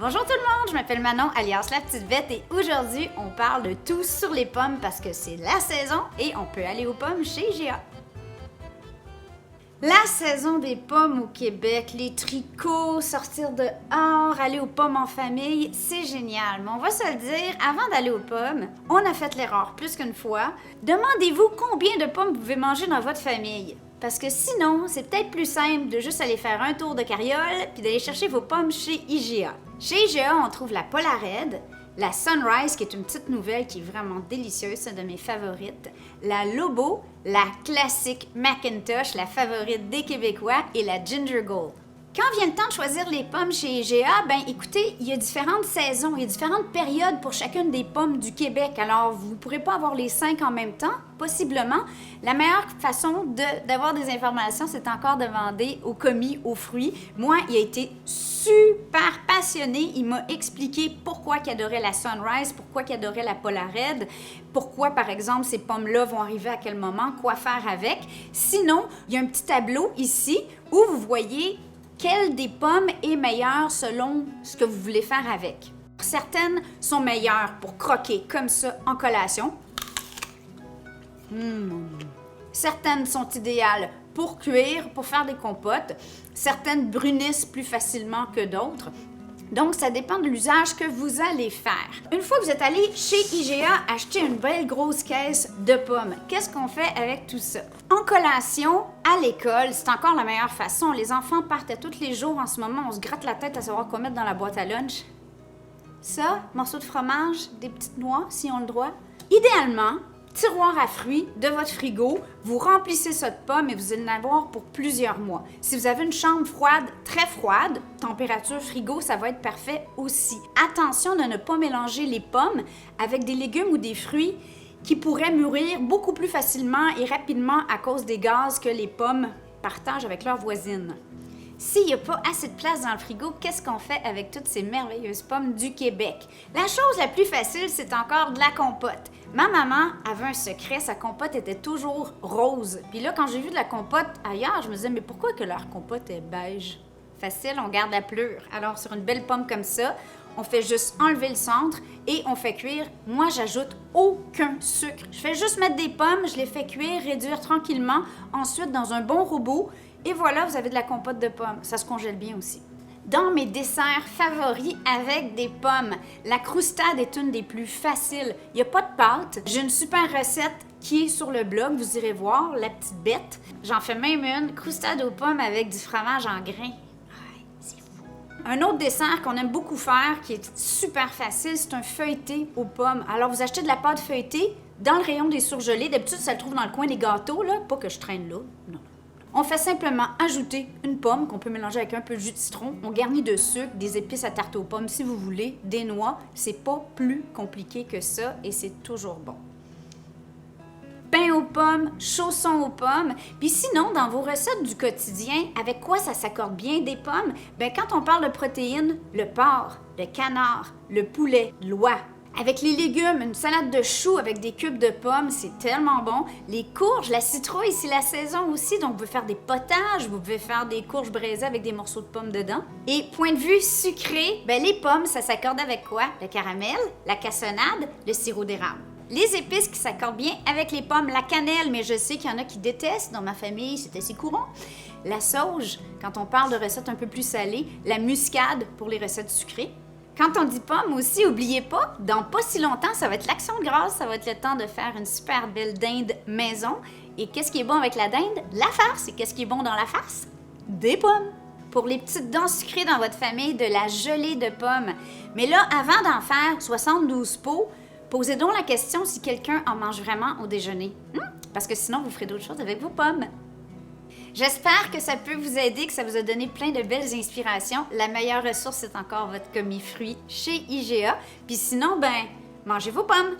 Bonjour tout le monde, je m'appelle Manon alias La Petite Bête et aujourd'hui on parle de tout sur les pommes parce que c'est la saison et on peut aller aux pommes chez IGA. La saison des pommes au Québec, les tricots, sortir dehors, aller aux pommes en famille, c'est génial. Mais on va se le dire, avant d'aller aux pommes, on a fait l'erreur plus qu'une fois. Demandez-vous combien de pommes vous pouvez manger dans votre famille. Parce que sinon, c'est peut-être plus simple de juste aller faire un tour de carriole puis d'aller chercher vos pommes chez IGA. Chez IGA, on trouve la Polared, la Sunrise, qui est une petite nouvelle qui est vraiment délicieuse, c'est une de mes favorites, la Lobo, la classique Macintosh, la favorite des Québécois, et la Ginger Gold. Quand vient le temps de choisir les pommes chez IGA, ben écoutez, il y a différentes saisons, il y a différentes périodes pour chacune des pommes du Québec. Alors, vous ne pourrez pas avoir les 5 en même temps, possiblement. La meilleure façon d'avoir des informations, c'est encore de demander au commis aux fruits. Moi, il a été super passionné. Il m'a expliqué pourquoi il adorait la Sunrise, pourquoi il adorait la Polared, pourquoi, par exemple, ces pommes-là vont arriver à quel moment, quoi faire avec. Sinon, il y a un petit tableau ici où vous voyez quelle des pommes est meilleure selon ce que vous voulez faire avec. Certaines sont meilleures pour croquer comme ça en collation. Certaines sont idéales pour cuire, pour faire des compotes. Certaines brunissent plus facilement que d'autres. Donc, ça dépend de l'usage que vous allez faire. Une fois que vous êtes allé chez IGA acheter une belle grosse caisse de pommes, qu'est-ce qu'on fait avec tout ça? En collation, à l'école, c'est encore la meilleure façon. Les enfants partent à tous les jours en ce moment. On se gratte la tête à savoir quoi mettre dans la boîte à lunch. Ça, morceau de fromage, des petites noix, si on le droit. Idéalement, tiroir à fruits de votre frigo, vous remplissez ça de pommes et vous allez en avoir pour plusieurs mois. Si vous avez une chambre froide, très froide, température frigo, ça va être parfait aussi. Attention de ne pas mélanger les pommes avec des légumes ou des fruits qui pourraient mûrir beaucoup plus facilement et rapidement à cause des gaz que les pommes partagent avec leurs voisines. S'il n'y a pas assez de place dans le frigo, qu'est-ce qu'on fait avec toutes ces merveilleuses pommes du Québec? La chose la plus facile, c'est encore de la compote. Ma maman avait un secret, sa compote était toujours rose. Puis là, quand j'ai vu de la compote ailleurs, je me disais, mais pourquoi que leur compote est beige? Facile, on garde la pleure. Alors, sur une belle pomme comme ça, on fait juste enlever le centre et on fait cuire. Moi, j'ajoute aucun sucre. Je fais juste mettre des pommes, je les fais cuire, réduire tranquillement. Ensuite, dans un bon robot. Et voilà, vous avez de la compote de pommes. Ça se congèle bien aussi. Dans mes desserts favoris avec des pommes, la croustade est une des plus faciles. Il n'y a pas de pâte. J'ai une super recette qui est sur le blog. Vous irez voir, La Petite Bête. J'en fais même une, croustade aux pommes avec du fromage en grains. Ouais, c'est fou. Un autre dessert qu'on aime beaucoup faire, qui est super facile, c'est un feuilleté aux pommes. Alors, vous achetez de la pâte feuilletée dans le rayon des surgelés. D'habitude, ça le trouve dans le coin des gâteaux, là. Pas que je traîne là, non. On fait simplement ajouter une pomme qu'on peut mélanger avec un peu de jus de citron. On garnit de sucre, des épices à tarte aux pommes si vous voulez, des noix. C'est pas plus compliqué que ça et c'est toujours bon. Pain aux pommes, chaussons aux pommes. Puis sinon, dans vos recettes du quotidien, avec quoi ça s'accorde bien des pommes? Bien, quand on parle de protéines, le porc, le canard, le poulet, l'oie. Avec les légumes, une salade de choux avec des cubes de pommes, c'est tellement bon. Les courges, la citrouille, c'est la saison aussi, donc vous pouvez faire des potages, vous pouvez faire des courges braisées avec des morceaux de pommes dedans. Et point de vue sucré, ben les pommes, ça s'accorde avec quoi? Le caramel, la cassonade, le sirop d'érable. Les épices qui s'accordent bien avec les pommes, la cannelle, mais je sais qu'il y en a qui détestent, dans ma famille, c'est assez courant. La sauge, quand on parle de recettes un peu plus salées, la muscade pour les recettes sucrées. Quand on dit pommes aussi, n'oubliez pas, dans pas si longtemps, ça va être l'Action de grâce, ça va être le temps de faire une super belle dinde maison. Et qu'est-ce qui est bon avec la dinde? La farce. Et qu'est-ce qui est bon dans la farce? Des pommes. Pour les petites dents sucrées dans votre famille, de la gelée de pommes. Mais là, avant d'en faire 72 pots, posez donc la question si quelqu'un en mange vraiment au déjeuner. Parce que sinon, vous ferez d'autres choses avec vos pommes. J'espère que ça peut vous aider, que ça vous a donné plein de belles inspirations. La meilleure ressource, c'est encore votre commis fruits chez IGA. Puis sinon, ben, mangez vos pommes.